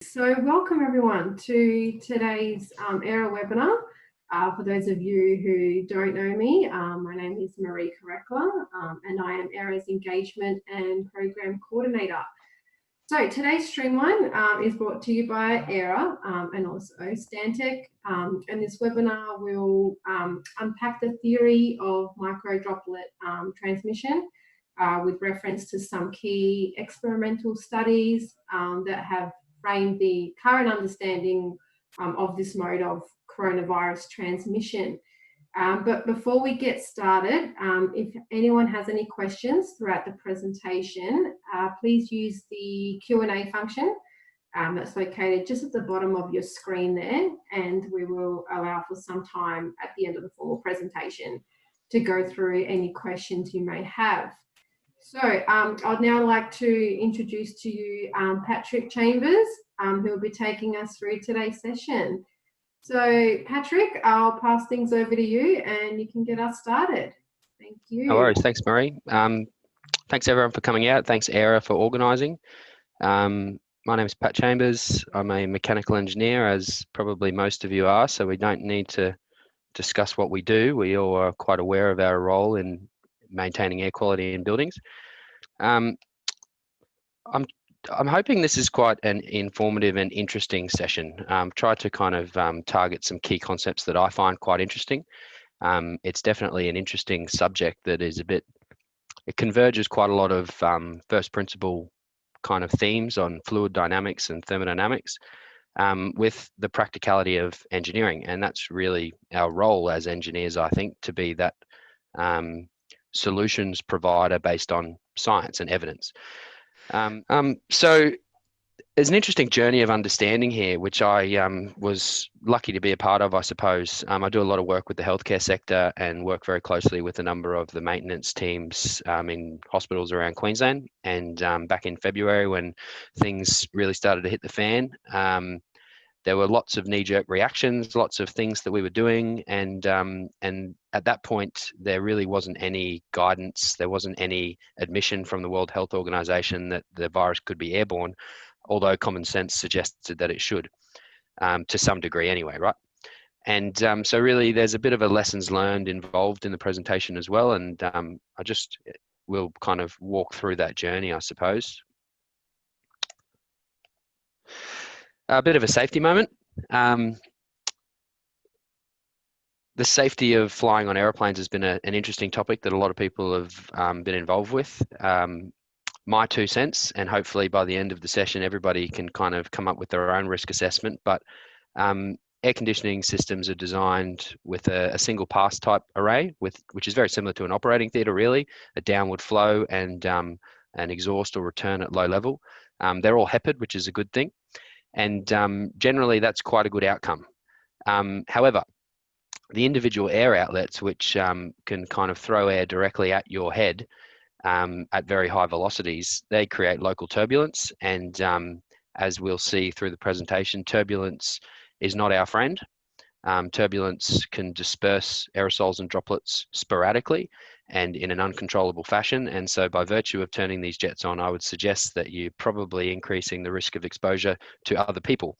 So welcome everyone to today's AIRAH webinar. For those of you who don't know me, my name is Marie Karekla and I am AIRAH's Engagement and Program Coordinator. So today's Streamline is brought to you by AIRAH and also Stantec, and this webinar will unpack the theory of microdroplet transmission with reference to some key experimental studies that have framed the current understanding of this mode of coronavirus transmission. But before we get started, if anyone has any questions throughout the presentation, please use the Q&A function that's located just at the bottom of your screen there, and we will allow for some time at the end of the formal presentation to go through any questions you may have. So I'd now like to introduce to you Patrick Chambers, who will be taking us through today's session. So Patrick, I'll pass things over to you and you can get us started. Thank you. No worries. Thanks, Marie. Thanks everyone for coming out. Thanks AIRAH for organising. My name is Pat Chambers. I'm a mechanical engineer, as probably most of you are, so we don't need to discuss what we do. We all are quite aware of our role in maintaining air quality in buildings. I'm hoping this is quite an informative and interesting session. Try to kind of target some key concepts that I find quite interesting. It's definitely an interesting subject that is it converges quite a lot of first principle kind of themes on fluid dynamics and thermodynamics with the practicality of engineering. And that's really our role as engineers, I think, to be that solutions provider based on science and evidence. So there's an interesting journey of understanding here, which I was lucky to be a part of, I suppose. I do a lot of work with the healthcare sector and work very closely with a number of the maintenance teams in hospitals around Queensland. And back in February, when things really started to hit the fan, there were lots of knee-jerk reactions, lots of things that we were doing, and at that point, there really wasn't any guidance. There wasn't any admission from the World Health Organization that the virus could be airborne, although common sense suggested that it should, to some degree anyway, right? And so really, there's a bit of a lessons learned involved in the presentation as well, and we'll kind of walk through that journey, I suppose. A bit of a safety moment. The safety of flying on aeroplanes has been an interesting topic that a lot of people have been involved with. My 2 cents, and hopefully by the end of the session, everybody can kind of come up with their own risk assessment. But air conditioning systems are designed with a single pass type array, which is very similar to an operating theatre, really, a downward flow and an exhaust or return at low level. They're all HEPA'd, which is a good thing. And generally, that's quite a good outcome. However, the individual air outlets, which can kind of throw air directly at your head at very high velocities, they create local turbulence. And as we'll see through the presentation, turbulence is not our friend. Turbulence can disperse aerosols and droplets sporadically and in an uncontrollable fashion. And so by virtue of turning these jets on, I would suggest that you're probably increasing the risk of exposure to other people.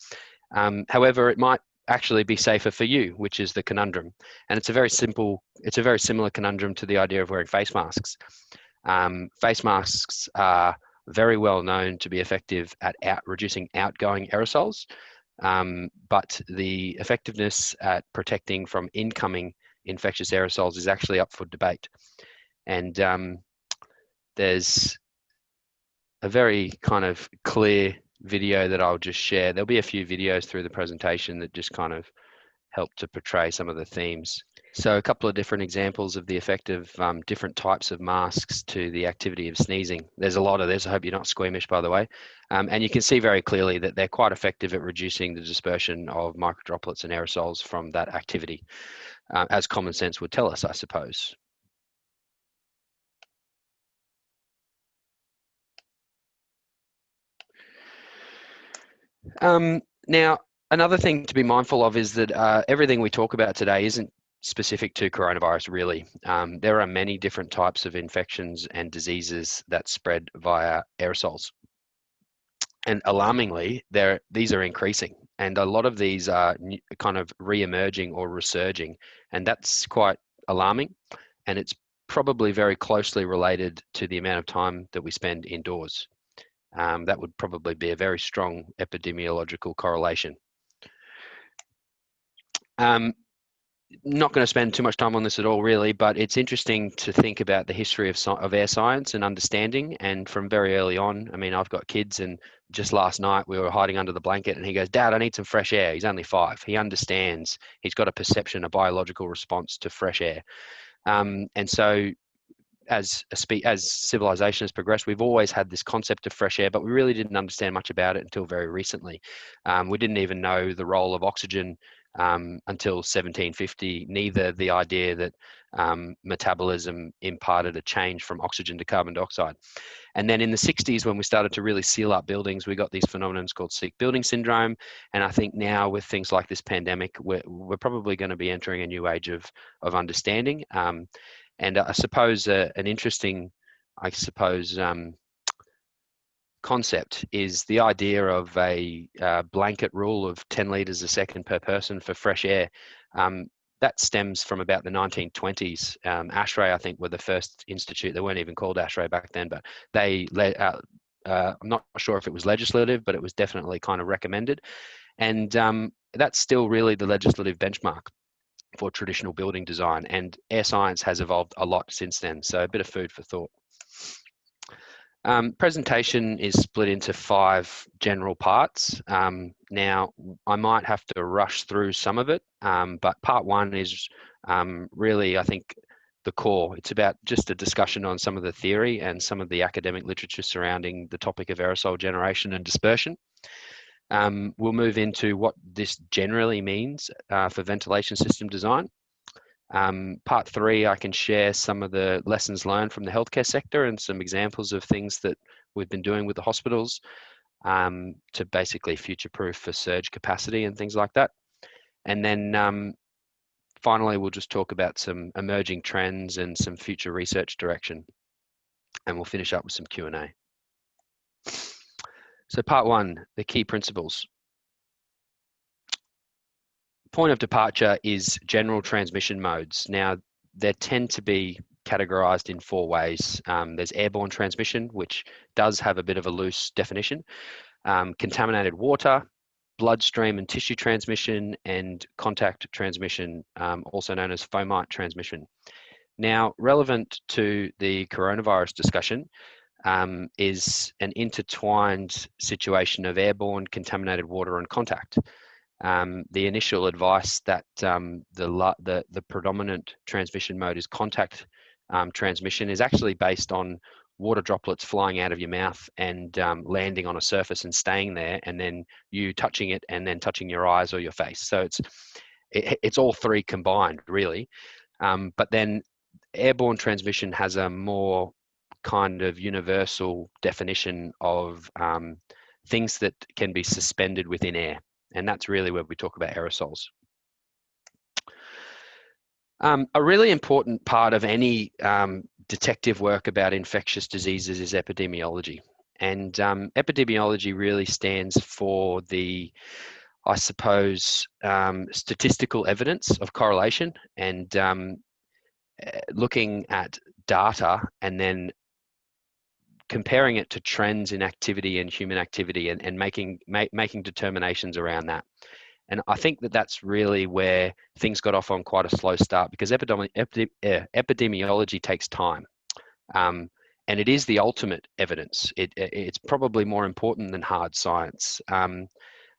However, it might actually be safer for you, which is the conundrum. And it's a very similar conundrum to the idea of wearing face masks. Face masks are very well known to be effective at reducing outgoing aerosols, but the effectiveness at protecting from incoming infectious aerosols is actually up for debate. And there's a very kind of clear video that I'll just share. There'll be a few videos through the presentation that just kind of help to portray some of the themes. So a couple of different examples of the effect of different types of masks to the activity of sneezing. There's a lot of this. I hope you're not squeamish, by the way. And you can see very clearly that they're quite effective at reducing the dispersion of microdroplets and aerosols from that activity, as common sense would tell us, I suppose. Now, another thing to be mindful of is that everything we talk about today isn't specific to coronavirus, really. There are many different types of infections and diseases that spread via aerosols. And alarmingly, these are increasing, and a lot of these are kind of re-emerging or resurging, and that's quite alarming. And it's probably very closely related to the amount of time that we spend indoors. That would probably be a very strong epidemiological correlation. Not going to spend too much time on this at all, really, but it's interesting to think about the history of air science and understanding. And from very early on, I mean, I've got kids, and just last night we were hiding under the blanket, and he goes, "Dad, I need some fresh air." He's only 5. He understands. He's got a perception, a biological response to fresh air. And so, as civilization has progressed, we've always had this concept of fresh air, but we really didn't understand much about it until very recently. We didn't even know the role of oxygen until 1750, neither the idea that metabolism imparted a change from oxygen to carbon dioxide. And then in the 60s, when we started to really seal up buildings, we got these phenomena called sick building syndrome. And I think now with things like this pandemic, we're probably going to be entering a new age of understanding. And I suppose an interesting, concept is the idea of a blanket rule of 10 litres a second per person for fresh air. That stems from about the 1920s. ASHRAE, I think, were the first institute. They weren't even called ASHRAE back then, but they I'm not sure if it was legislative, but it was definitely kind of recommended. And that's still really the legislative benchmark for traditional building design. And air science has evolved a lot since then. So a bit of food for thought. Presentation is split into 5 general parts. Now, I might have to rush through some of it, but part 1 is really, I think, the core. It's about just a discussion on some of the theory and some of the academic literature surrounding the topic of aerosol generation and dispersion. We'll move into what this generally means for ventilation system design. Part 3, I can share some of the lessons learned from the healthcare sector and some examples of things that we've been doing with the hospitals to basically future-proof for surge capacity and things like that. And then finally, we'll just talk about some emerging trends and some future research direction. And we'll finish up with some Q&A. So part 1, the key principles. Point of departure is general transmission modes. Now, they tend to be categorized in 4 ways. There's airborne transmission, which does have a bit of a loose definition, contaminated water, bloodstream and tissue transmission, and contact transmission, also known as fomite transmission. Now, relevant to the coronavirus discussion is an intertwined situation of airborne, contaminated water, and contact. The initial advice that the predominant transmission mode is contact transmission is actually based on water droplets flying out of your mouth and landing on a surface and staying there, and then you touching it and then touching your eyes or your face. So it's all 3 combined, really. But then airborne transmission has a more kind of universal definition of things that can be suspended within air. And that's really where we talk about aerosols. A really important part of any detective work about infectious diseases is epidemiology. And epidemiology really stands for the, I suppose, statistical evidence of correlation and looking at data and then comparing it to trends in activity and human activity and making determinations around that. And I think that that's really where things got off on quite a slow start, because epidemiology takes time. And it is the ultimate evidence. It's probably more important than hard science. And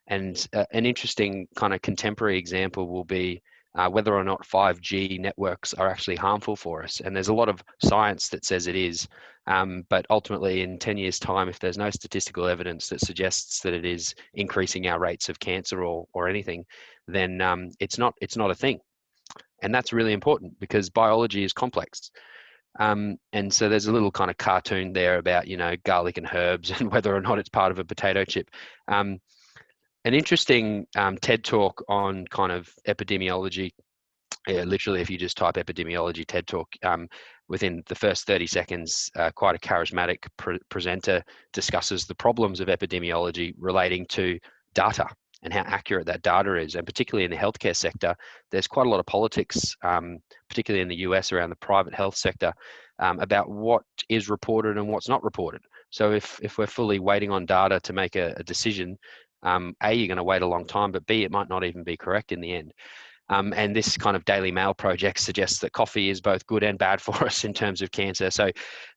an interesting kind of contemporary example will be whether or not 5G networks are actually harmful for us. And there's a lot of science that says it is. But ultimately, in 10 years' time, if there's no statistical evidence that suggests that it is increasing our rates of cancer or anything, then it's not a thing. And that's really important because biology is complex. And so there's a little kind of cartoon there about, garlic and herbs and whether or not it's part of a potato chip. An interesting TED talk on kind of epidemiology Yeah, literally, if you just type epidemiology TED Talk, within the first 30 seconds, quite a charismatic presenter discusses the problems of epidemiology relating to data and how accurate that data is. And particularly in the healthcare sector, there's quite a lot of politics, particularly in the US around the private health sector, about what is reported and what's not reported. So if we're fully waiting on data to make a decision, A, you're going to wait a long time, but B, it might not even be correct in the end. And this kind of Daily Mail project suggests that coffee is both good and bad for us in terms of cancer. So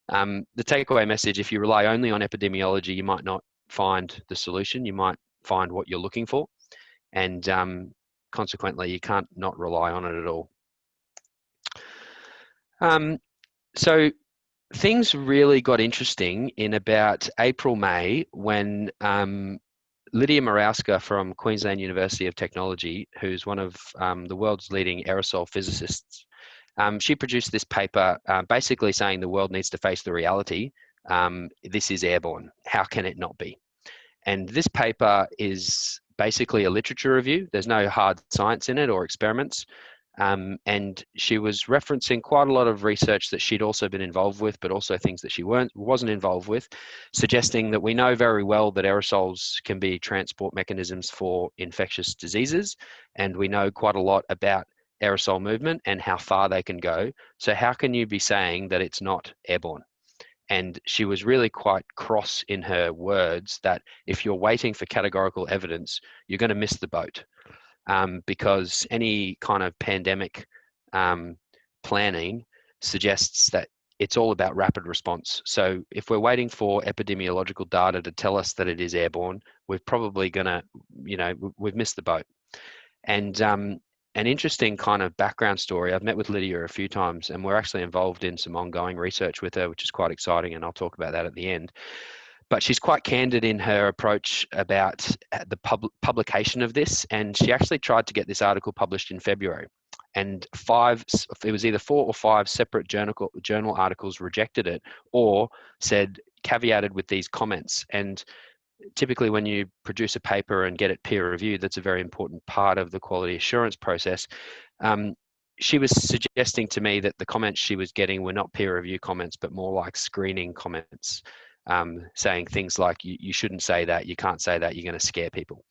the takeaway message, if you rely only on epidemiology, you might not find the solution. You might find what you're looking for. And consequently, you can't not rely on it at all. So things really got interesting in about April, May, when Lydia Morawska from Queensland University of Technology, who's one of the world's leading aerosol physicists, she produced this paper basically saying the world needs to face the reality. This is airborne. How can it not be? And this paper is basically a literature review. There's no hard science in it or experiments. And she was referencing quite a lot of research that she'd also been involved with, but also things that she wasn't involved with, suggesting that we know very well that aerosols can be transport mechanisms for infectious diseases, and we know quite a lot about aerosol movement and how far they can go. So how can you be saying that it's not airborne? And she was really quite cross in her words that if you're waiting for categorical evidence, you're going to miss the boat. Because any kind of pandemic planning suggests that it's all about rapid response. So if we're waiting for epidemiological data to tell us that it is airborne, we're probably gonna, we've missed the boat. And an interesting kind of background story, I've met with Lydia a few times, and we're actually involved in some ongoing research with her, which is quite exciting, and I'll talk about that at the end. But she's quite candid in her approach about the publication of this, and she actually tried to get this article published in February, and it was either 4 or 5 separate journal articles rejected it, or said caveated with these comments. And typically when you produce a paper and get it peer reviewed, that's a very important part of the quality assurance process. She was suggesting to me that the comments she was getting were not peer review comments, but more like screening comments. Saying things like, you shouldn't say that, you can't say that, you're going to scare people.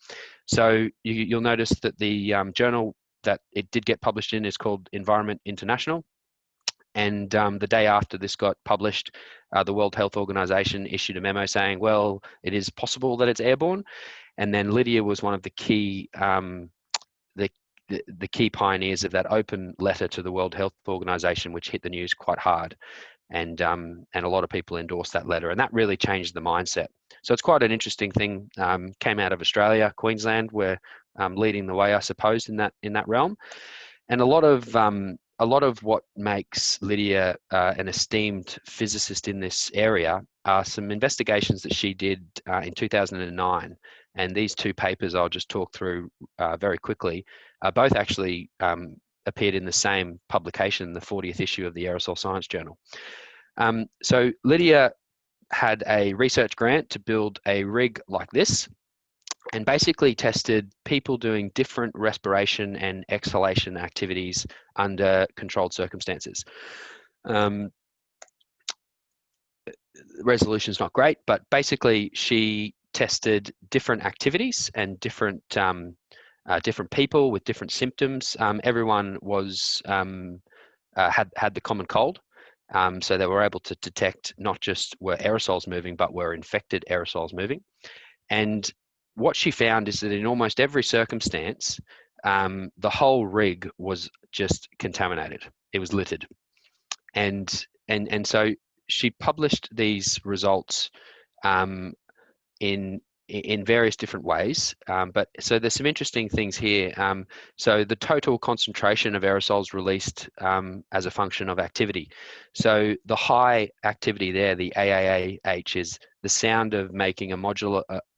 So you'll notice that the journal that it did get published in is called Environment International. And the day after this got published, the World Health Organization issued a memo saying, well, it is possible that it's airborne. And then Lydia was one of the key the key pioneers of that open letter to the World Health Organization, which hit the news quite hard. And a lot of people endorsed that letter, and that really changed the mindset. So it's quite an interesting thing. Came out of Australia, Queensland. We're leading the way, I suppose, in that realm. And a lot of what makes Lydia an esteemed physicist in this area are some investigations that she did in 2009. And these 2 papers I'll just talk through very quickly, both actually appeared in the same publication, the 40th issue of the Aerosol Science Journal. So Lydia had a research grant to build a rig like this, and basically tested people doing different respiration and exhalation activities under controlled circumstances. Resolution's not great, but basically she tested different activities and different people with different symptoms. Everyone was had the common cold. So they were able to detect not just were aerosols moving, but were infected aerosols moving. And what she found is that in almost every circumstance, the whole rig was just contaminated. It was littered. And so she published these results in various different ways. But so there's some interesting things here. So the total concentration of aerosols released as a function of activity. So the high activity there, the AAAH, is the sound of making a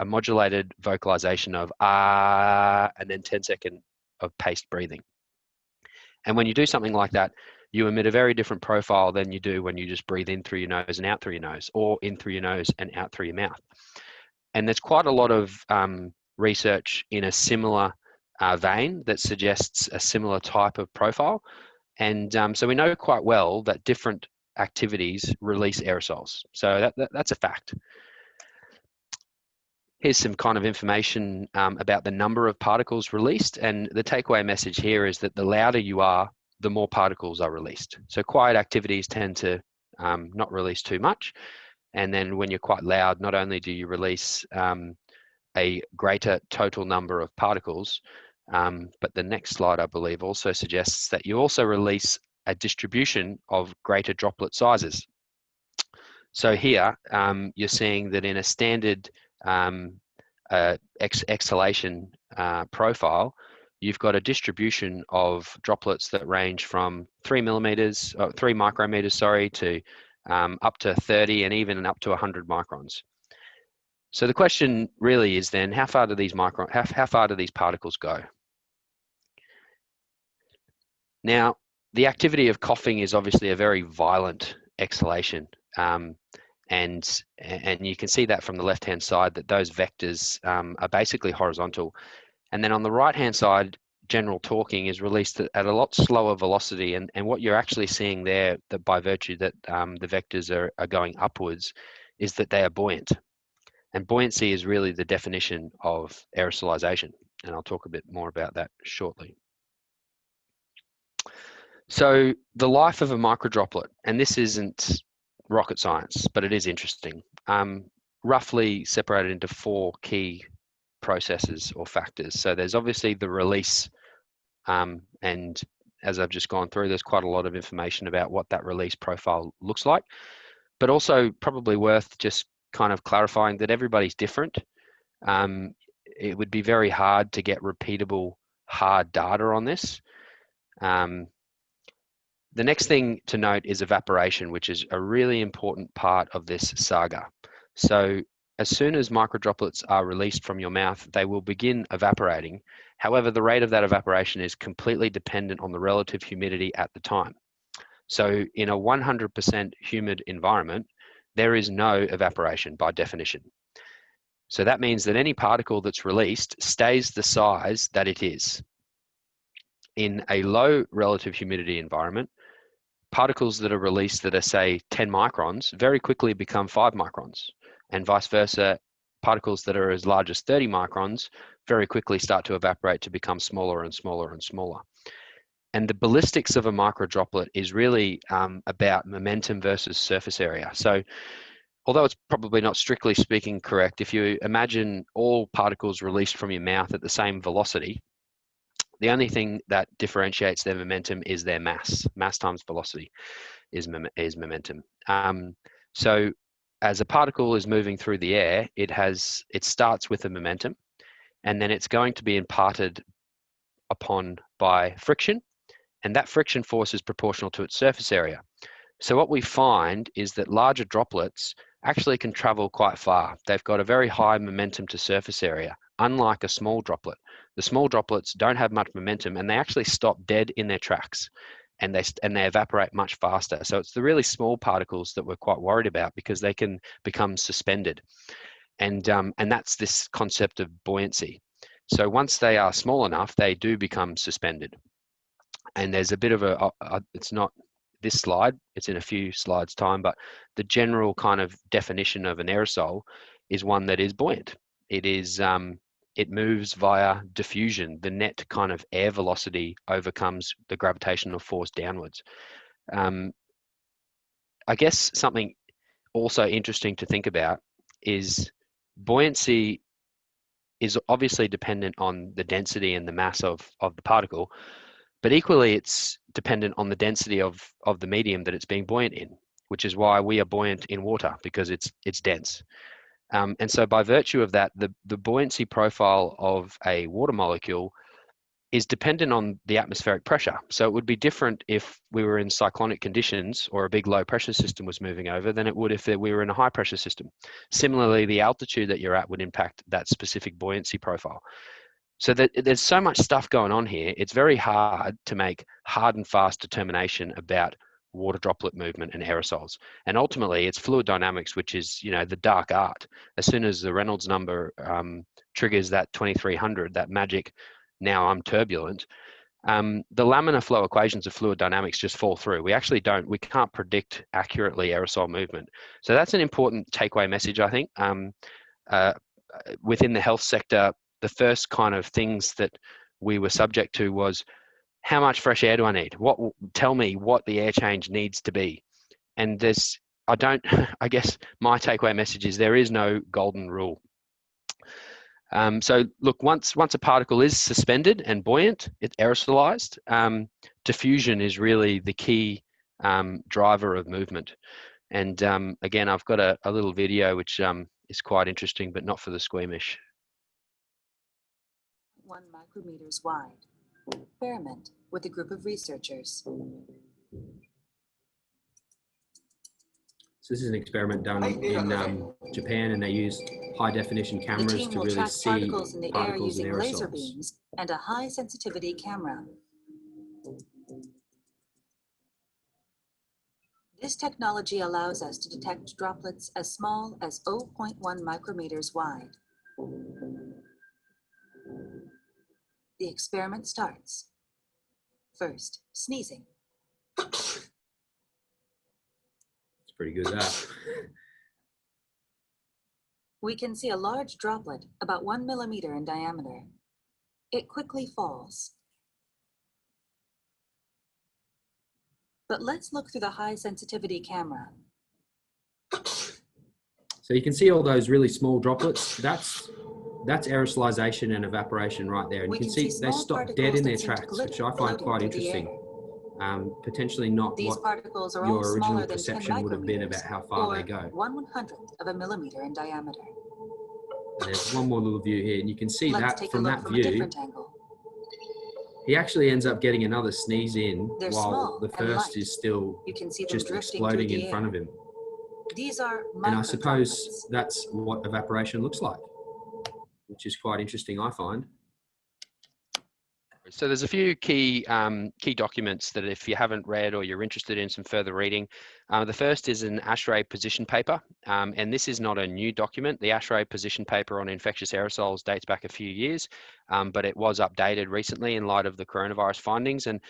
modulated vocalization of ah, and then 10 seconds of paced breathing. And when you do something like that, you emit a very different profile than you do when you just breathe in through your nose and out through your nose, or in through your nose and out through your mouth. And there's quite a lot of research in a similar vein that suggests a similar type of profile. And so we know quite well that different activities release aerosols. So that's a fact. Here's some kind of information about the number of particles released. And the takeaway message here is that the louder you are, the more particles are released. So quiet activities tend to not release too much. And then when you're quite loud, not only do you release a greater total number of particles, but the next slide, I believe, also suggests that you also release a distribution of greater droplet sizes. So here, you're seeing that in a standard exhalation profile, you've got a distribution of droplets that range from 3 micrometers, sorry, to up to 30 and even up to 100 microns. So the question really is then, how far do these particles go? Now, the activity of coughing is obviously a very violent exhalation, and you can see that from the left-hand side that those vectors are basically horizontal. And then on the right-hand side, general talking is released at a lot slower velocity, and what you're actually seeing there, that by virtue that the vectors are going upwards, is that they are buoyant. And buoyancy is really the definition of aerosolization, and I'll talk a bit more about that shortly. So the life of a microdroplet, and this isn't rocket science, but it is interesting, roughly separated into 4 key processes or factors. So there's obviously the release, and as I've just gone through, there's quite a lot of information about what that release profile looks like, but also probably worth just kind of clarifying that everybody's different. It would be very hard to get repeatable hard data on this. The next thing to note is evaporation, which is a really important part of this saga. So as soon as microdroplets are released from your mouth, they will begin evaporating. However, the rate of that evaporation is completely dependent on the relative humidity at the time. So in a 100% humid environment, there is no evaporation by definition. So that means that any particle that's released stays the size that it is. In a low relative humidity environment, particles that are released that are, say, 10 microns very quickly become 5 microns, and vice versa. Particles that are as large as 30 microns very quickly start to evaporate to become smaller and smaller and smaller. And the ballistics of a microdroplet is really about momentum versus surface area. So although it's probably not strictly speaking correct, if you imagine all particles released from your mouth at the same velocity, the only thing that differentiates their momentum is their mass. Mass times velocity is momentum. So as a particle is moving through the air, it starts with a momentum, and then it's going to be imparted upon by friction, and that friction force is proportional to its surface area. So what we find is that larger droplets actually can travel quite far. They've got a very high momentum to surface area, unlike a small droplet. The small droplets don't have much momentum, and they actually stop dead in their tracks, and they evaporate much faster. So it's the really small particles that we're quite worried about, because they can become suspended, and that's this concept of buoyancy. So once they are small enough, they do become suspended. And there's a bit of it's not this slide, it's in a few slides time, but the general kind of definition of an aerosol is one that is buoyant. It moves via diffusion. The net kind of air velocity overcomes the gravitational force downwards. I guess something also interesting to think about is buoyancy is obviously dependent on the density and the mass of the particle, but equally it's dependent on the density of the medium that it's being buoyant in, which is why we are buoyant in water, because it's dense. And so by virtue of that, the buoyancy profile of a water molecule is dependent on the atmospheric pressure. So it would be different if we were in cyclonic conditions or a big low pressure system was moving over than it would if we were in a high pressure system. Similarly, the altitude that you're at would impact that specific buoyancy profile. So there's so much stuff going on here, it's very hard to make hard and fast determination about water droplet movement and aerosols. And ultimately, it's fluid dynamics, which is, the dark art. As soon as the Reynolds number triggers that 2300, that magic now I'm turbulent, the laminar flow equations of fluid dynamics just fall through. We can't predict accurately aerosol movement. So that's an important takeaway message, I think. Within the health sector, the first kind of things that we were subject to was, how much fresh air do I need? Tell me what the air change needs to be. And I guess my takeaway message is there is no golden rule. So look, once a particle is suspended and buoyant, it's aerosolized. Diffusion is really the key driver of movement. And again, I've got a little video which is quite interesting, but not for the squeamish. 1 micrometers wide. Experiment with a group of researchers. So this is an experiment done in Japan, and they used high-definition cameras to really see particles in the air particles in using laser aerosols. beams and a high-sensitivity camera. This technology allows us to detect droplets as small as 0.1 micrometers wide. The experiment starts. First, sneezing. It's pretty good, that. We can see a large droplet about 1 millimeter in diameter. It quickly falls. But let's look through the high sensitivity camera. So you can see all those really small droplets. That's aerosolization and evaporation right there. And you can see they stop dead in their tracks, which I find quite interesting. Potentially not These what particles are your all original smaller than perception 10 would have been about how far they go. 1/100th of a millimeter in diameter. And there's one more little view here, and you can see Let's that take from a look that from a view, different angle. he actually ends up getting another sneeze in They're while small the and first light. is still You can see them just drifting exploding through the in front air. of him. These are And I suppose microdroplets. that's what evaporation looks like, which is quite interesting, I find. So there's a few key documents that if you haven't read or you're interested in some further reading, the first is an AIRAH position paper, and this is not a new document. The AIRAH position paper on infectious aerosols dates back a few years, but it was updated recently in light of the coronavirus findings, and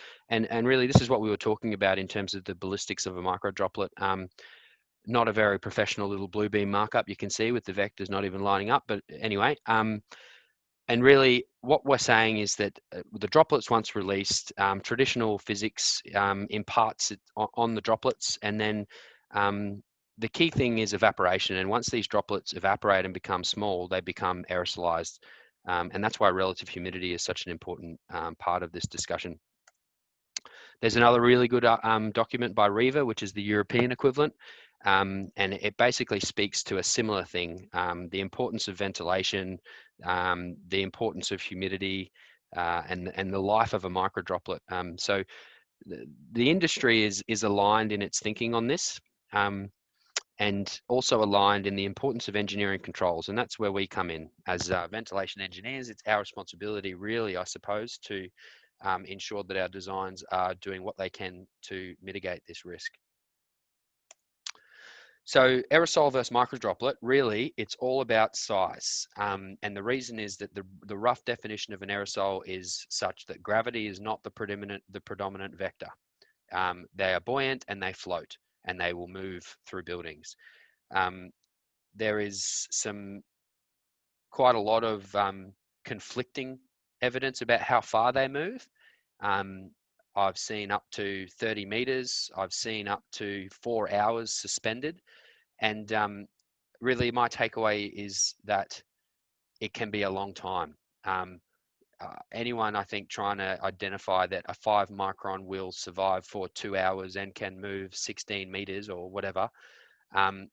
really this is what we were talking about in terms of the ballistics of a microdroplet. Not a very professional little blue beam markup you can see with the vectors not even lining up, but anyway. And really, what we're saying is that the droplets, once released, traditional physics imparts it on the droplets, and then the key thing is evaporation. And once these droplets evaporate and become small, they become aerosolized. And that's why relative humidity is such an important part of this discussion. There's another really good document by RIVA, which is the European equivalent. And it basically speaks to a similar thing, the importance of ventilation, the importance of humidity, and the life of a microdroplet. So the industry is aligned in its thinking on this, and also aligned in the importance of engineering controls. And that's where we come in as ventilation engineers. It's our responsibility, really, I suppose, to ensure that our designs are doing what they can to mitigate this risk. So aerosol versus microdroplet, really, it's all about size. And the reason is that the rough definition of an aerosol is such that gravity is not the predominant vector. They are buoyant and they float, and they will move through buildings. There is quite a lot of conflicting evidence about how far they move. I've seen up to 30 meters. I've seen up to 4 hours suspended. And really my takeaway is that it can be a long time. Anyone, I think, trying to identify that a 5 micron will survive for 2 hours and can move 16 meters or whatever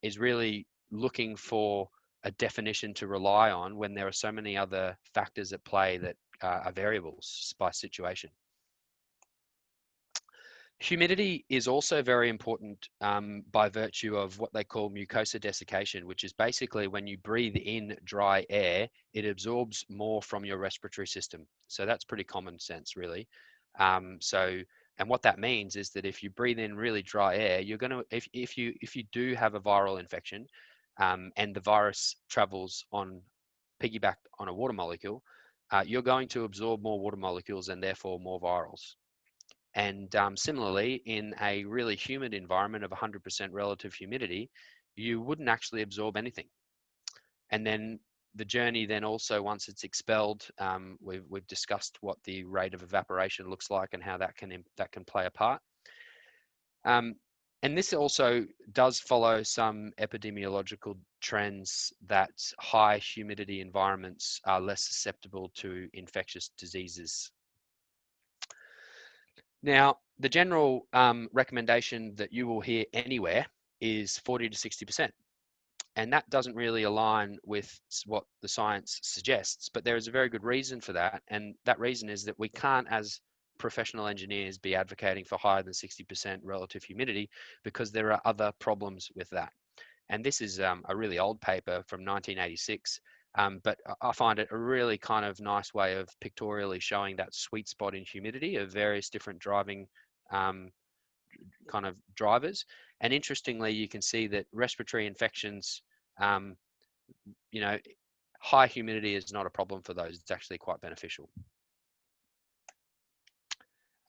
is really looking for a definition to rely on when there are so many other factors at play that are variables by situation. Humidity is also very important by virtue of what they call mucosa desiccation, which is basically when you breathe in dry air, it absorbs more from your respiratory system. So that's pretty common sense, really. And what that means is that if you breathe in really dry air, you're going to, if you do have a viral infection, and the virus travels piggybacked on a water molecule, you're going to absorb more water molecules and therefore more virals. And similarly, in a really humid environment of 100% relative humidity, you wouldn't actually absorb anything. And then the journey then also, once it's expelled, we've discussed what the rate of evaporation looks like and how that can play a part. And this also does follow some epidemiological trends that high humidity environments are less susceptible to infectious diseases. Now, the general recommendation that you will hear anywhere is 40 to 60%. And that doesn't really align with what the science suggests, but there is a very good reason for that. And that reason is that we can't, as professional engineers, be advocating for higher than 60% relative humidity because there are other problems with that. And this is a really old paper from 1986, but I find it a really kind of nice way of pictorially showing that sweet spot in humidity of various different driving kind of drivers. And interestingly, you can see that respiratory infections, you know, high humidity is not a problem for those. It's actually quite beneficial.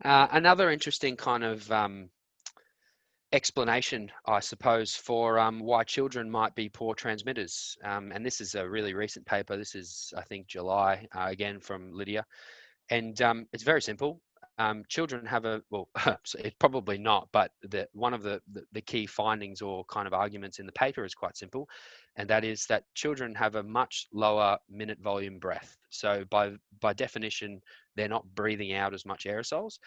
Another interesting kind of explanation, I suppose, for why children might be poor transmitters. And this is a really recent paper. This is, I think, July, again, from Lydia. And it's very simple. Children have a, well, it's probably not, but one of the key findings or kind of arguments in the paper is quite simple. And that is that children have a much lower minute volume breath. So by definition, they're not breathing out as much aerosols.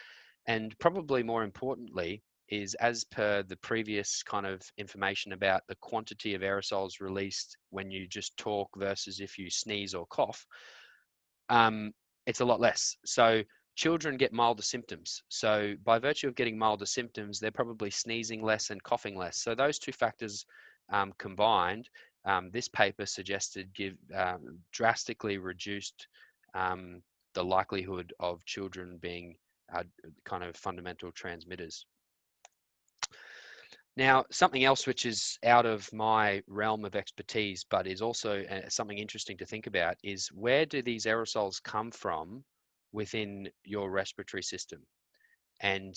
And probably more importantly, is as per the previous kind of information about the quantity of aerosols released when you just talk versus if you sneeze or cough, it's a lot less. So children get milder symptoms. So by virtue of getting milder symptoms, they're probably sneezing less and coughing less. So those two factors combined, this paper suggested drastically reduced the likelihood of children being kind of fundamental transmitters. Now, something else which is out of my realm of expertise, but is also something interesting to think about, is where do these aerosols come from within your respiratory system? And,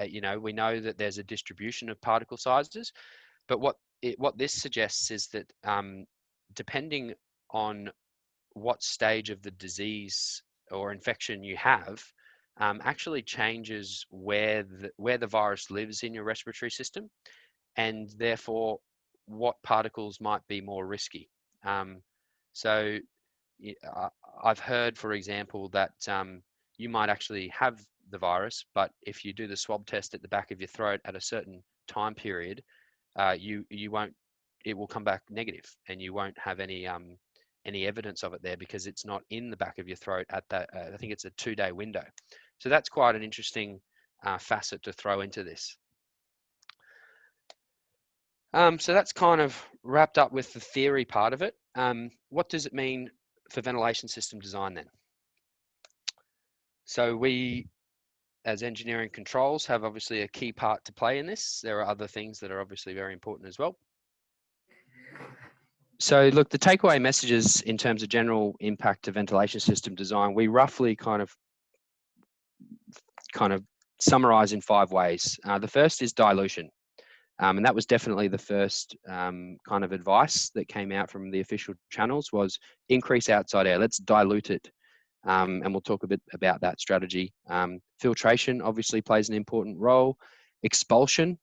you know, we know that there's a distribution of particle sizes, but what this suggests is that depending on what stage of the disease or infection you have, actually changes where the virus lives in your respiratory system, and therefore what particles might be more risky. So I've heard, for example, that you might actually have the virus, but if you do the swab test at the back of your throat at a certain time period, it will come back negative, and you won't have any evidence of it there because it's not in the back of your throat at that. I think it's a 2-day window. So that's quite an interesting facet to throw into this. So that's kind of wrapped up with the theory part of it. What does it mean for ventilation system design then? So we, as engineering controls, have obviously a key part to play in this. There are other things that are obviously very important as well. So look, the takeaway messages in terms of general impact to ventilation system design, we roughly kind of summarize in 5 ways. The first is dilution. And that was definitely the first kind of advice that came out from the official channels, was increase outside air. Let's dilute it. And we'll talk a bit about that strategy. Filtration obviously plays an important role. Expulsion,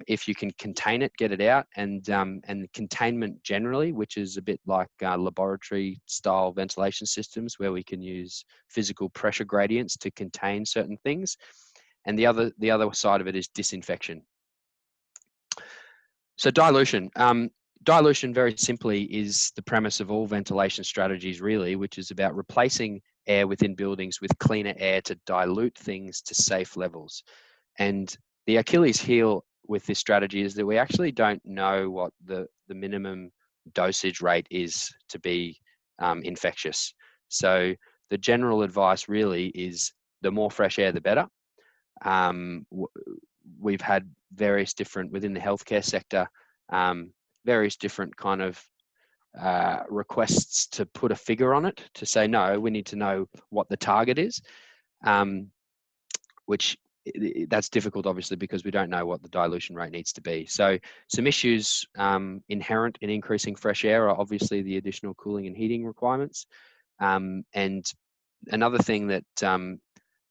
if you can contain it, get it out. And containment generally, which is a bit like laboratory style ventilation systems where we can use physical pressure gradients to contain certain things. And the other side of it is disinfection. So dilution. Dilution, very simply, is the premise of all ventilation strategies, really, which is about replacing air within buildings with cleaner air to dilute things to safe levels. And the Achilles heel with this strategy is that we actually don't know what the minimum dosage rate is to be infectious. So the general advice really is the more fresh air, the better. We've had various different, within the healthcare sector, various different kind of requests to put a figure on it, to say, no, we need to know what the target is, which that's difficult, obviously, because we don't know what the dilution rate needs to be. So some issues inherent in increasing fresh air are obviously the additional cooling and heating requirements. And another thing that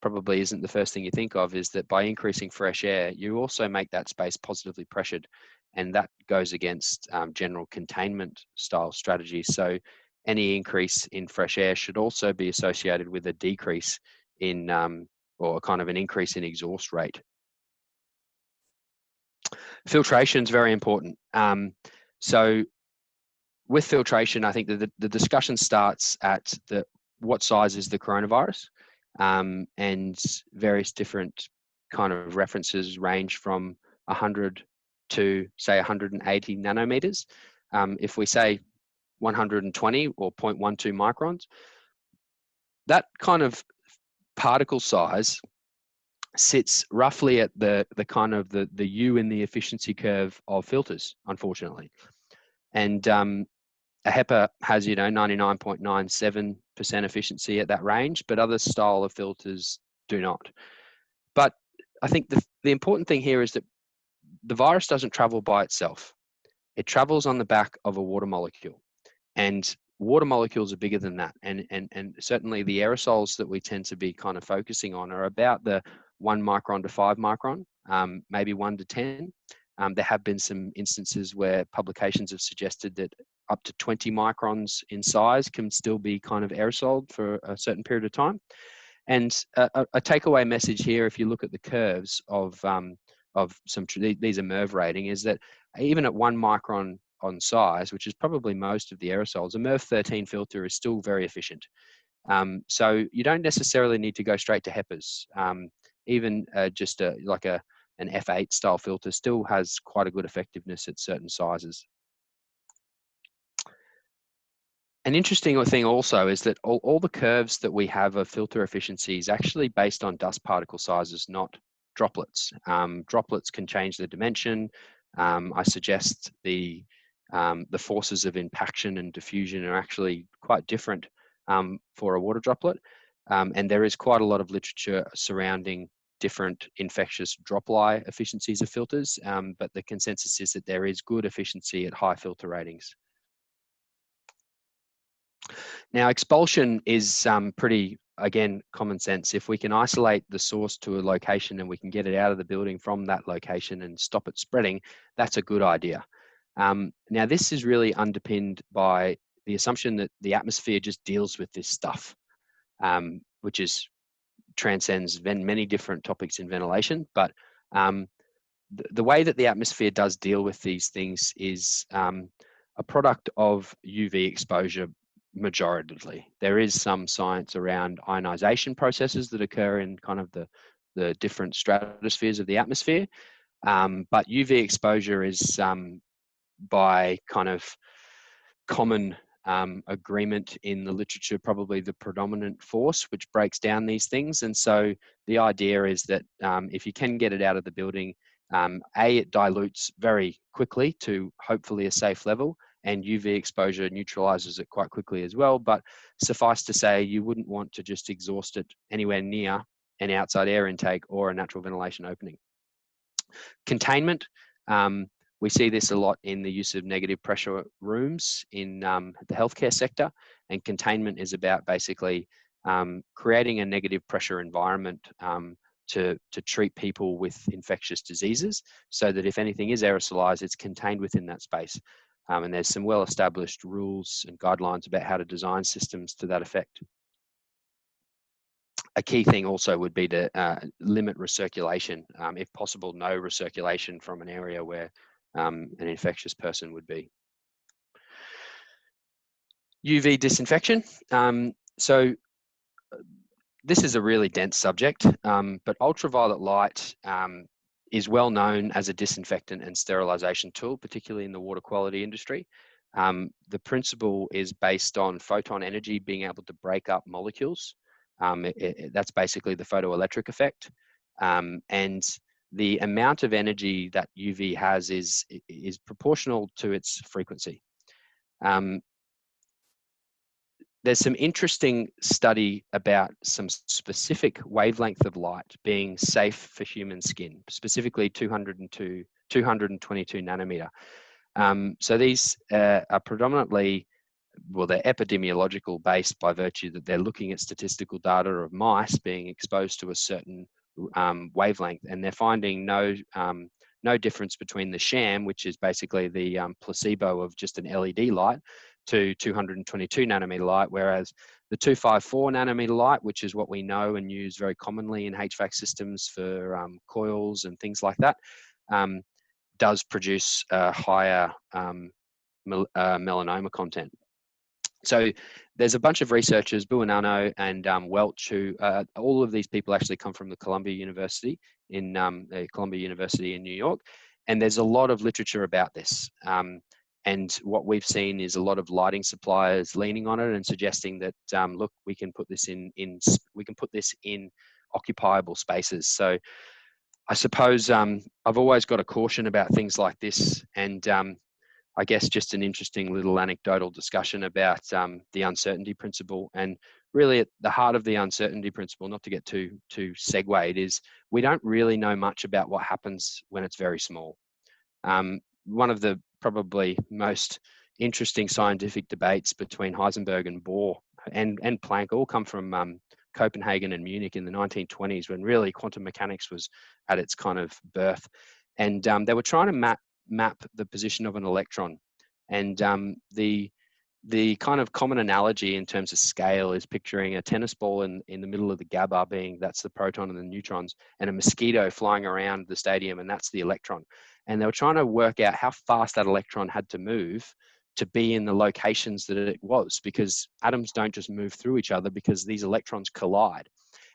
probably isn't the first thing you think of is that by increasing fresh air, you also make that space positively pressured, and that goes against general containment style strategies. So any increase in fresh air should also be associated with a decrease in or kind of an increase in exhaust rate. Filtration is very important. So with filtration, I think that the discussion starts at what size is the coronavirus, and various different kind of references range from 100 to say 180 nanometers. If we say 120 or 0.12 microns, that kind of particle size sits roughly at the kind of the U in the efficiency curve of filters, unfortunately. And a HEPA has, 99.97% efficiency at that range, but other style of filters do not. But I think the important thing here is that the virus doesn't travel by itself. It travels on the back of a water molecule, and water molecules are bigger than that. And certainly the aerosols that we tend to be kind of focusing on are about the 1 micron to 5 micron, maybe 1 to 10. There have been some instances where publications have suggested that up to 20 microns in size can still be kind of aerosoled for a certain period of time. And a takeaway message here, if you look at the curves of these are MERV rating, is that even at 1 micron on size, which is probably most of the aerosols, a MERV 13 filter is still very efficient. So you don't necessarily need to go straight to HEPAs. Even just like an F8 style filter still has quite a good effectiveness at certain sizes. An interesting thing also is that all the curves that we have of filter efficiency is actually based on dust particle sizes, not droplets. Droplets can change the dimension. I suggest the forces of impaction and diffusion are actually quite different for a water droplet. And there is quite a lot of literature surrounding different infectious droplet efficiencies of filters, but the consensus is that there is good efficiency at high filter ratings. Now, expulsion is pretty, again, common sense. If we can isolate the source to a location and we can get it out of the building from that location and stop it spreading, that's a good idea. Now, this is really underpinned by the assumption that the atmosphere just deals with this stuff, which transcends many different topics in ventilation. But the way that the atmosphere does deal with these things is a product of UV exposure majoritively. There is some science around ionization processes that occur in kind of the different stratospheres of the atmosphere. But UV exposure is by kind of common agreement in the literature, probably the predominant force which breaks down these things. And so the idea is that if you can get it out of the building, it dilutes very quickly to hopefully a safe level, and UV exposure neutralizes it quite quickly as well. But suffice to say, you wouldn't want to just exhaust it anywhere near an outside air intake or a natural ventilation opening. Containment, we see this a lot in the use of negative pressure rooms in the healthcare sector, and containment is about basically creating a negative pressure environment to treat people with infectious diseases, so that if anything is aerosolized, it's contained within that space. And there's some well-established rules and guidelines about how to design systems to that effect. A key thing also would be to limit recirculation, if possible, no recirculation from an area where an infectious person would be. UV disinfection. So this is a really dense subject, but ultraviolet light is well known as a disinfectant and sterilization tool, particularly in the water quality industry. The principle is based on photon energy being able to break up molecules. That's basically the photoelectric effect. And the amount of energy that UV has is proportional to its frequency. there's some interesting study about some specific wavelength of light being safe for human skin, specifically 222 nanometer. So these are predominantly, well, they're epidemiological based by virtue that they're looking at statistical data of mice being exposed to a certain wavelength, and they're finding no difference between the sham, which is basically the placebo of just an LED light, to 222 nanometer light, whereas the 254 nanometer light, which is what we know and use very commonly in HVAC systems for coils and things like that, does produce a higher melanoma content. So there's a bunch of researchers, Buonanno and Welch, who all of these people actually come from the Columbia University in New York, and there's a lot of literature about this. And what we've seen is a lot of lighting suppliers leaning on it and suggesting that look, we can put this in occupiable spaces. So I suppose I've always got a caution about things like this, and I guess just an interesting little anecdotal discussion about the uncertainty principle. And really at the heart of the uncertainty principle, not to get too segued, is we don't really know much about what happens when it's very small. One of the probably most interesting scientific debates between Heisenberg and Bohr and Planck all come from Copenhagen and Munich in the 1920s, when really quantum mechanics was at its kind of birth. And they were trying to map the position of an electron, and the kind of common analogy in terms of scale is picturing a tennis ball in the middle of the GABA, that's the proton and the neutrons, and a mosquito flying around the stadium, and that's the electron. And they were trying to work out how fast that electron had to move to be in the locations that it was, because atoms don't just move through each other, because these electrons collide.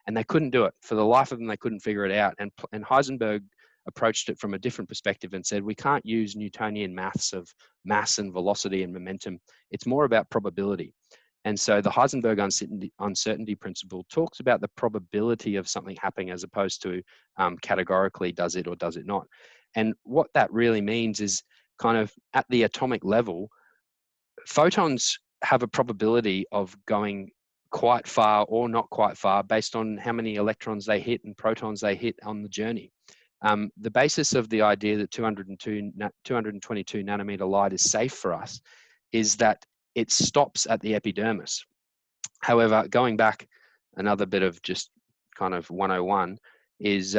And they couldn't do it. For the life of them, they couldn't figure it out. And Heisenberg approached it from a different perspective and said, we can't use Newtonian maths of mass and velocity and momentum. It's more about probability. And so the Heisenberg uncertainty principle talks about the probability of something happening as opposed to categorically does it or does it not. And what that really means is kind of at the atomic level, photons have a probability of going quite far or not quite far based on how many electrons they hit and protons they hit on the journey. The basis of the idea that 222 nanometer light is safe for us is that it stops at the epidermis. However, going back, another bit of just kind of 101 is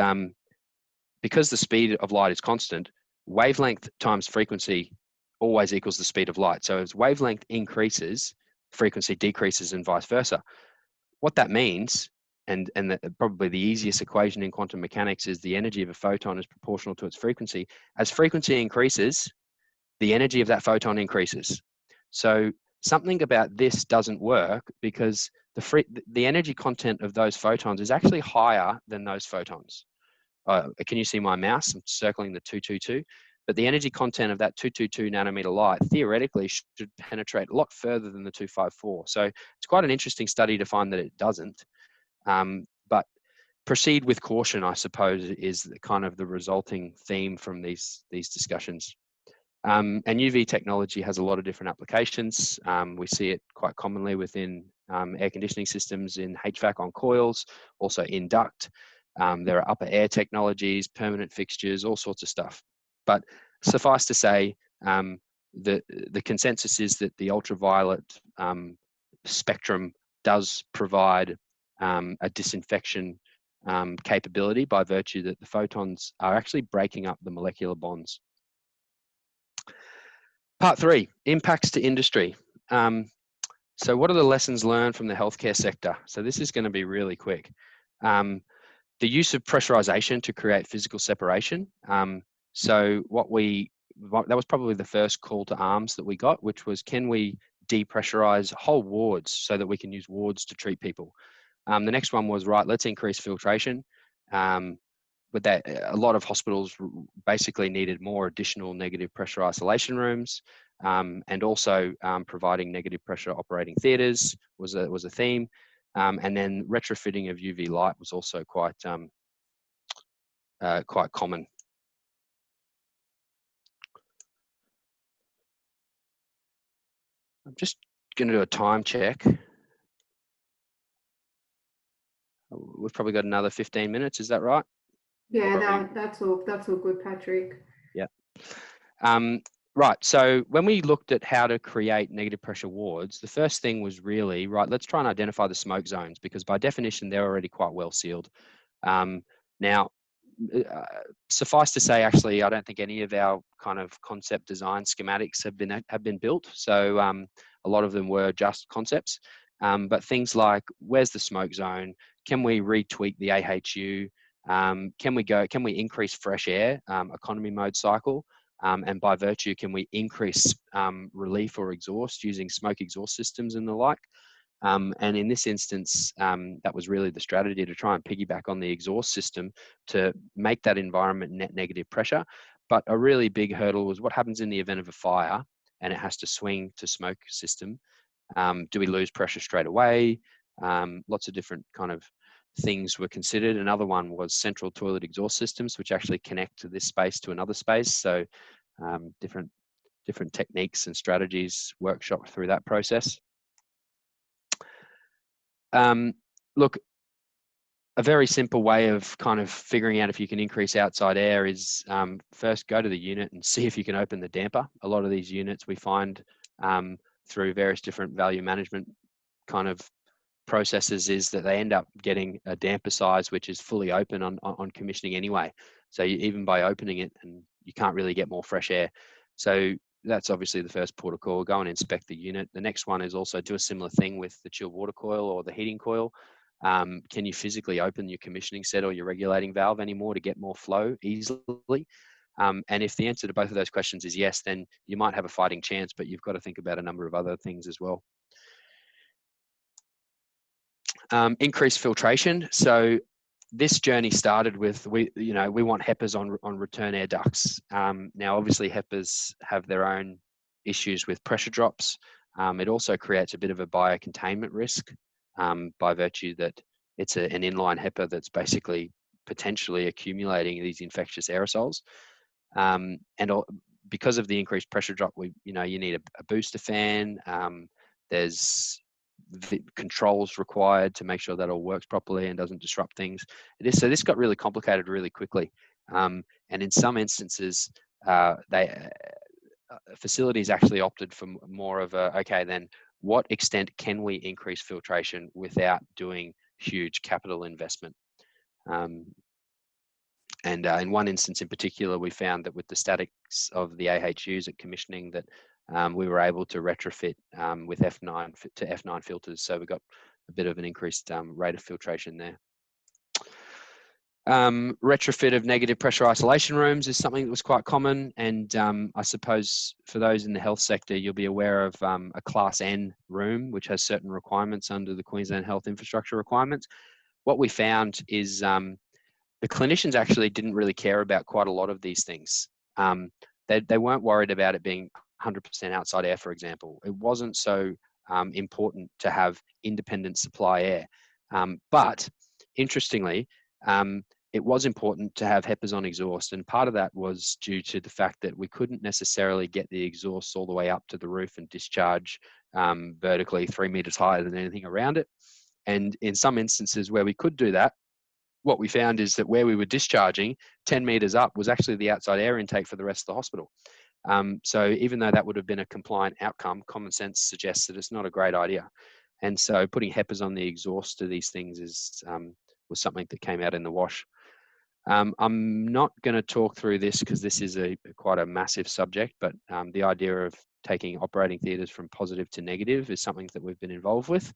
because the speed of light is constant, wavelength times frequency always equals the speed of light. So as wavelength increases, frequency decreases and vice versa. What that means, and probably the easiest equation in quantum mechanics, is the energy of a photon is proportional to its frequency. As frequency increases, the energy of that photon increases. So something about this doesn't work because the energy content of those photons is actually higher than those photons. Can you see my mouse? I'm circling the 222. But the energy content of that 222 nanometer light theoretically should penetrate a lot further than the 254. So it's quite an interesting study to find that it doesn't. But proceed with caution, I suppose, is the kind of the resulting theme from these discussions. And UV technology has a lot of different applications. We see it quite commonly within air conditioning systems, in HVAC on coils, also in duct. There are upper air technologies, permanent fixtures, all sorts of stuff. But suffice to say, the consensus is that the ultraviolet spectrum does provide a disinfection capability by virtue that the photons are actually breaking up the molecular bonds. Part 3, impacts to industry. So what are the lessons learned from the healthcare sector? So this is going to be really quick. The use of pressurization to create physical separation. So that was probably the first call to arms that we got, which was, can we depressurize whole wards so that we can use wards to treat people? The next one was, right, let's increase filtration. But that a lot of hospitals basically needed more additional negative pressure isolation rooms, and also providing negative pressure operating theatres was a theme. And then retrofitting of UV light was also quite common. I'm just going to do a time check. we've probably got another 15 minutes. Is that right? Yeah, that's all good, Patrick. Yeah. Right. So when we looked at how to create negative pressure wards, the first thing was really, right, let's try and identify the smoke zones, because by definition, they're already quite well sealed. Now, suffice to say, actually, I don't think any of our kind of concept design schematics have been built. So a lot of them were just concepts. But things like, where's the smoke zone? Can we retweak the AHU? Can we increase fresh air, economy mode cycle? And by virtue, can we increase relief or exhaust using smoke exhaust systems and the like? And in this instance, that was really the strategy, to try and piggyback on the exhaust system to make that environment net negative pressure. But a really big hurdle was what happens in the event of a fire and it has to swing to smoke system. Do we lose pressure straight away? Lots of different kind of things were considered. Another one was central toilet exhaust systems, which actually connect to this space to another space. So different techniques and strategies workshopped through that process. Look, a very simple way of kind of figuring out if you can increase outside air is first go to the unit and see if you can open the damper. A lot of these units we find through various different value management kind of processes is that they end up getting a damper size which is fully open on commissioning anyway. So even by opening it, and you can't really get more fresh air. So that's obviously the first port of call. Go and inspect the unit. The next one is also do a similar thing with the chilled water coil or the heating coil. Can you physically open your commissioning set or your regulating valve anymore to get more flow easily? And if the answer to both of those questions is yes, then you might have a fighting chance, but you've got to think about a number of other things as well. Increased filtration. So this journey started with, we want HEPAs on return air ducts. Now, obviously, HEPAs have their own issues with pressure drops. It also creates a bit of a biocontainment risk by virtue that it's an inline HEPA that's basically potentially accumulating these infectious aerosols. And because of the increased pressure drop, you need a booster fan. There's the controls required to make sure that all works properly and doesn't disrupt things. So this got really complicated really quickly. And in some instances, facilities actually opted for more of a, okay, then what extent can we increase filtration without doing huge capital investment? And in one instance in particular, we found that with the statics of the AHUs at commissioning that we were able to retrofit with F9 to F9 filters. So we got a bit of an increased rate of filtration there. Retrofit of negative pressure isolation rooms is something that was quite common. And I suppose for those in the health sector, you'll be aware of a Class N room, which has certain requirements under the Queensland Health Infrastructure requirements. What we found is the clinicians actually didn't really care about quite a lot of these things. They weren't worried about it being 100% outside air, for example. It wasn't so important to have independent supply air. But interestingly, it was important to have HEPAs on exhaust. And part of that was due to the fact that we couldn't necessarily get the exhaust all the way up to the roof and discharge vertically 3 meters higher than anything around it. And in some instances where we could do that, what we found is that where we were discharging 10 meters up was actually the outside air intake for the rest of the hospital. So even though that would have been a compliant outcome, common sense suggests that it's not a great idea. And so putting HEPAs on the exhaust to these things was something that came out in the wash. I'm not going to talk through this because this is quite a massive subject, but the idea of taking operating theatres from positive to negative is something that we've been involved with.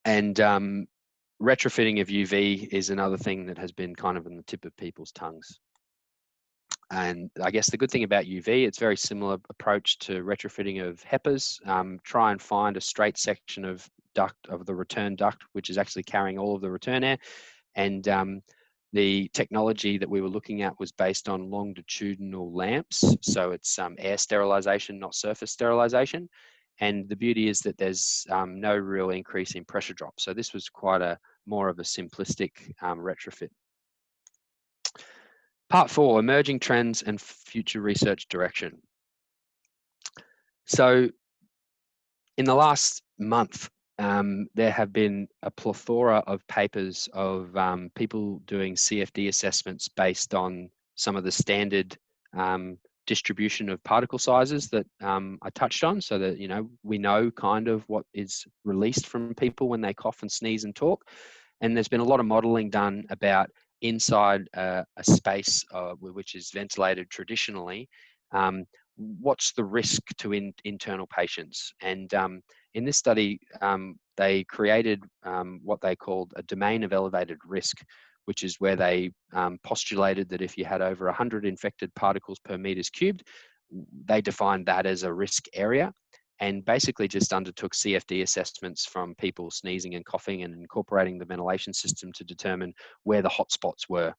And retrofitting of UV is another thing that has been kind of on the tip of people's tongues. And I guess the good thing about UV, it's very similar approach to retrofitting of HEPAs. Try and find a straight section of the return duct, which is actually carrying all of the return air. And the technology that we were looking at was based on longitudinal lamps. So it's air sterilization, not surface sterilization. And the beauty is that there's no real increase in pressure drop. So this was quite more of a simplistic retrofit. Part 4, emerging trends and future research direction. So in the last month, there have been a plethora of papers of people doing CFD assessments based on some of the standard distribution of particle sizes that I touched on, so that, you know, we know kind of what is released from people when they cough and sneeze and talk. And there's been a lot of modeling done about inside a space which is ventilated traditionally, what's the risk to internal patients. And in this study, they created what they called a domain of elevated risk, which is where they postulated that if you had over 100 infected particles per meters cubed, they defined that as a risk area, and basically just undertook CFD assessments from people sneezing and coughing and incorporating the ventilation system to determine where the hotspots were.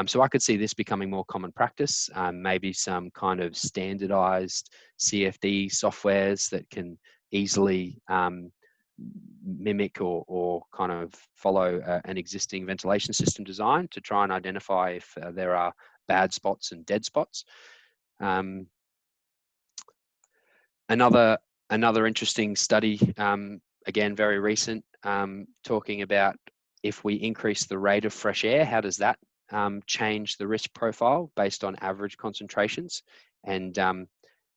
So I could see this becoming more common practice, maybe some kind of standardized CFD softwares that can easily mimic or kind of follow an existing ventilation system design to try and identify if there are bad spots and dead spots. Another interesting study, again, very recent, talking about if we increase the rate of fresh air, how does that change the risk profile based on average concentrations? And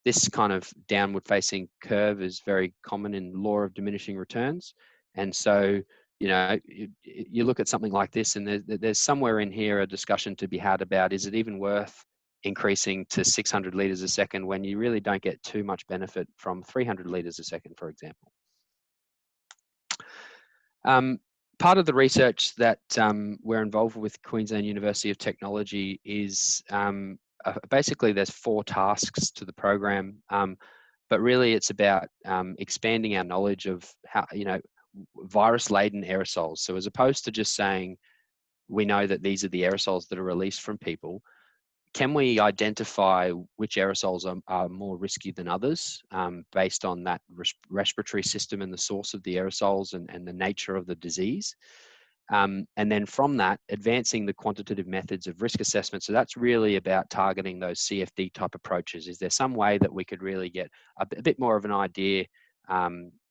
this kind of downward facing curve is very common in law of diminishing returns. And so, you know, you look at something like this, and there's somewhere in here a discussion to be had about, is it even worth increasing to 600 litres a second when you really don't get too much benefit from 300 litres a second, for example. Part of the research that we're involved with Queensland University of Technology is basically there's 4 tasks to the program, but really it's about expanding our knowledge of how, you know, virus-laden aerosols. So as opposed to just saying, we know that these are the aerosols that are released from people, can we identify which aerosols are more risky than others based on that respiratory system and the source of the aerosols and the nature of the disease? And then from that, advancing the quantitative methods of risk assessment. So that's really about targeting those CFD type approaches. Is there some way that we could really get a bit more of an idea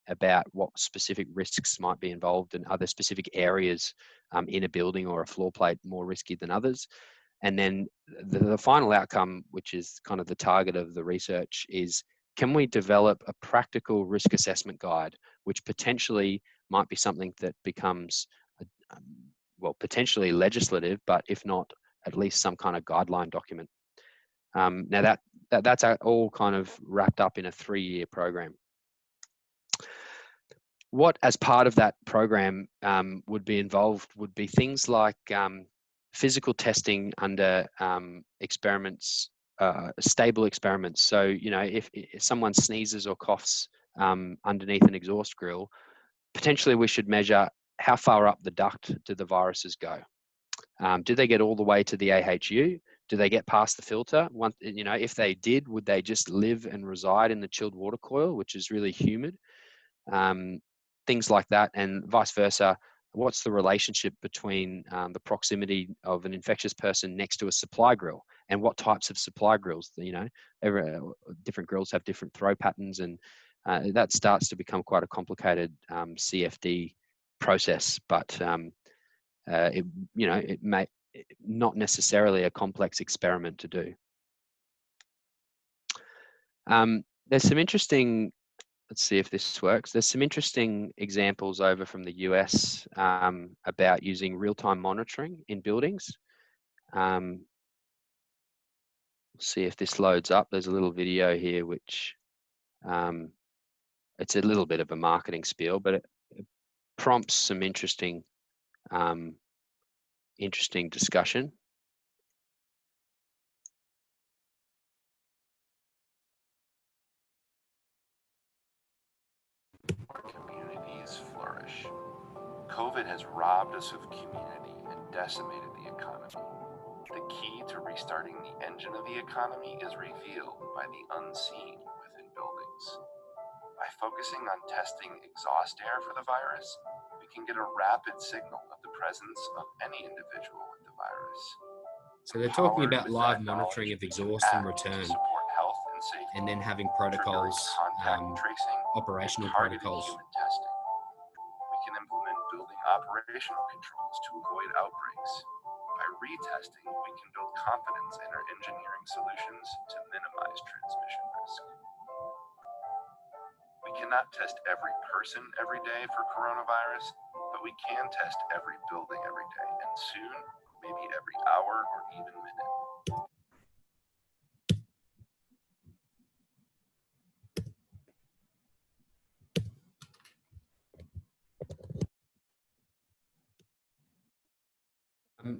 about what specific risks might be involved and other specific areas in a building or a floor plate more risky than others? And then the final outcome, which is kind of the target of the research, is can we develop a practical risk assessment guide, which potentially might be something that becomes, well, potentially legislative, but if not, at least some kind of guideline document. Now that's all kind of wrapped up in a 3-year program. What, as part of that program, would be involved would be things like physical testing under experiments, stable experiments. So, you know, if someone sneezes or coughs underneath an exhaust grill, potentially we should measure how far up the duct do the viruses go. Do they get all the way to the AHU? Do they get past the filter? You know, if they did, would they just live and reside in the chilled water coil, which is really humid? Things like that, and vice versa. What's the relationship between the proximity of an infectious person next to a supply grill, and what types of supply grills? You know, different grills have different throw patterns, and that starts to become quite a complicated CFD process. But it may not necessarily a complex experiment to do. There's some interesting. Let's see if this works. There's some interesting examples over from the US about using real-time monitoring in buildings. We'll see if this loads up. There's a little video here which it's a little bit of a marketing spiel, but it prompts some interesting discussion. Communities flourish. COVID has robbed us of community and decimated the economy. The key to restarting the engine of the economy is revealed by the unseen within buildings. By focusing on testing exhaust air for the virus, we can get a rapid signal of the presence of any individual with the virus. So they're talking about live monitoring of exhaust and return, and then having protocols, operational protocols. operational controls to avoid outbreaks. By retesting, we can build confidence in our engineering solutions to minimize transmission risk. We cannot test every person every day for coronavirus, but we can test every building every day, and soon, maybe every hour or even minute.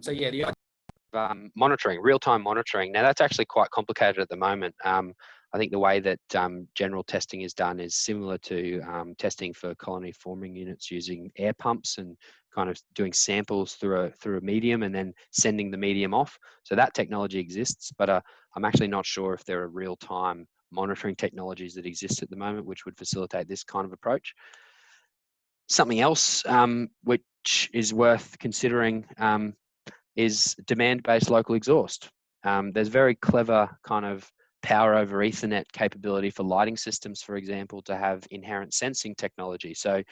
So yeah, the monitoring, real-time monitoring. Now that's actually quite complicated at the moment. I think the way that general testing is done is similar to testing for colony forming units using air pumps and kind of doing samples through a medium and then sending the medium off. So that technology exists, but I'm actually not sure if there are real-time monitoring technologies that exist at the moment which would facilitate this kind of approach. Something else which is worth considering is demand-based local exhaust. There's very clever kind of power over Ethernet capability for lighting systems, for example, to have inherent sensing technology. So,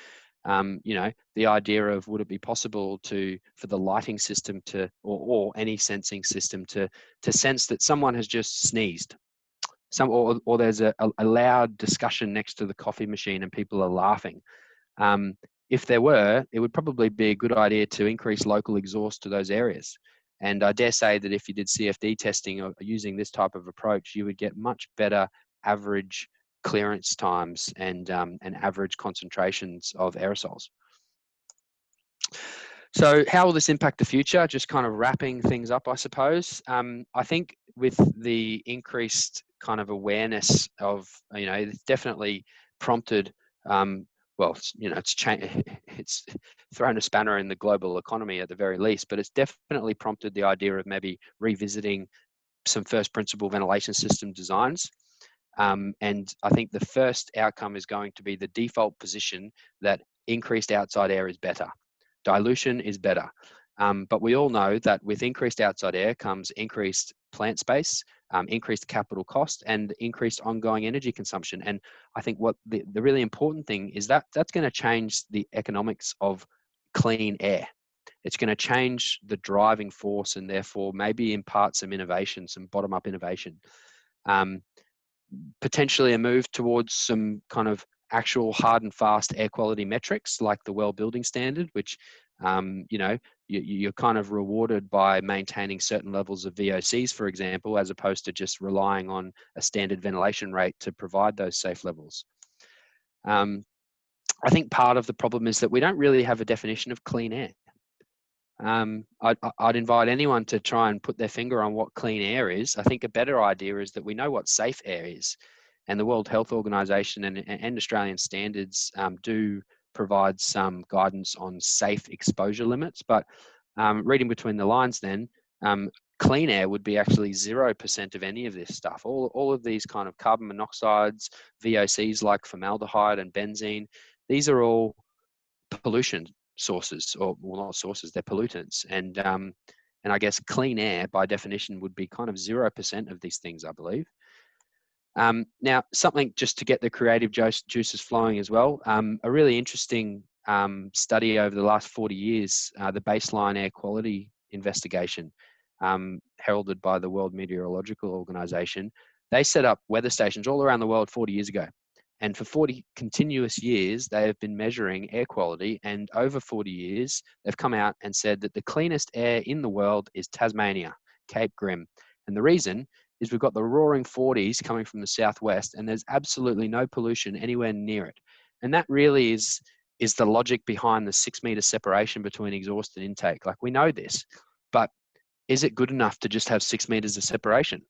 you know, the idea of would it be possible for the lighting system to, or any sensing system to sense that someone has just sneezed, or there's a loud discussion next to the coffee machine and people are laughing. If there were, it would probably be a good idea to increase local exhaust to those areas. And I dare say that if you did CFD testing or using this type of approach, you would get much better average clearance times and average concentrations of aerosols. So how will this impact the future? Just kind of wrapping things up, I suppose. I think with the increased kind of awareness of, you know, it's definitely prompted well, you know, it's thrown a spanner in the global economy at the very least, but it's definitely prompted the idea of maybe revisiting some first principle ventilation system designs. And I think the first outcome is going to be the default position that increased outside air is better. Dilution is better. But we all know that with increased outside air comes increased plant space, increased capital cost, and increased ongoing energy consumption. And I think what the really important thing is that that's going to change the economics of clean air. It's going to change the driving force and therefore maybe impart some innovation, some bottom-up innovation. Potentially a move towards some kind of actual hard and fast air quality metrics like the well building standard, which you know, you're kind of rewarded by maintaining certain levels of VOCs, for example, as opposed to just relying on a standard ventilation rate to provide those safe levels. I think part of the problem is that we don't really have a definition of clean air. I'd invite anyone to try and put their finger on what clean air is. I think a better idea is that we know what safe air is, and the World Health Organization and Australian standards do provide some guidance on safe exposure limits, but reading between the lines then, clean air would be actually 0% of any of this stuff. All of these kind of carbon monoxides, VOCs like formaldehyde and benzene, these are all pollution sources, or well, not sources, they're pollutants. And I guess clean air by definition would be kind of 0% of these things, I believe. Now, something just to get the creative juices flowing as well, a really interesting study over the last 40 years, the baseline air quality investigation, heralded by the World Meteorological Organization. They set up weather stations all around the world 40 years ago. And for 40 continuous years, they have been measuring air quality. And over 40 years, they've come out and said that the cleanest air in the world is Tasmania, Cape Grim. And the reason is we've got the roaring 40s coming from the southwest, and there's absolutely no pollution anywhere near it. And that really is the logic behind the 6 meter separation between exhaust and intake. Like, we know this, but is it good enough to just have 6 meters of separation?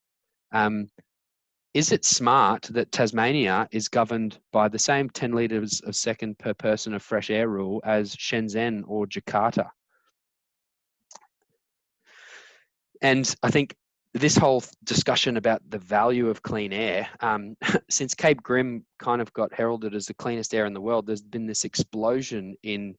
Is it smart that Tasmania is governed by the same 10 litres a second per person of fresh air rule as Shenzhen or Jakarta? And I think this whole discussion about the value of clean air, since Cape Grim kind of got heralded as the cleanest air in the world, there's been this explosion in,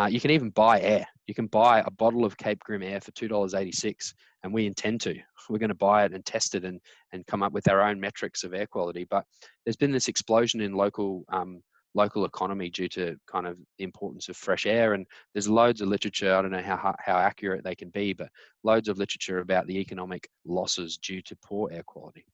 you can even buy air. You can buy a bottle of Cape Grim air for $2.86, and we intend to. We're going to buy it and test it and come up with our own metrics of air quality. But there's been this explosion in local local economy due to kind of the importance of fresh air. And there's loads of literature, I don't know how accurate they can be, but loads of literature about the economic losses due to poor air quality.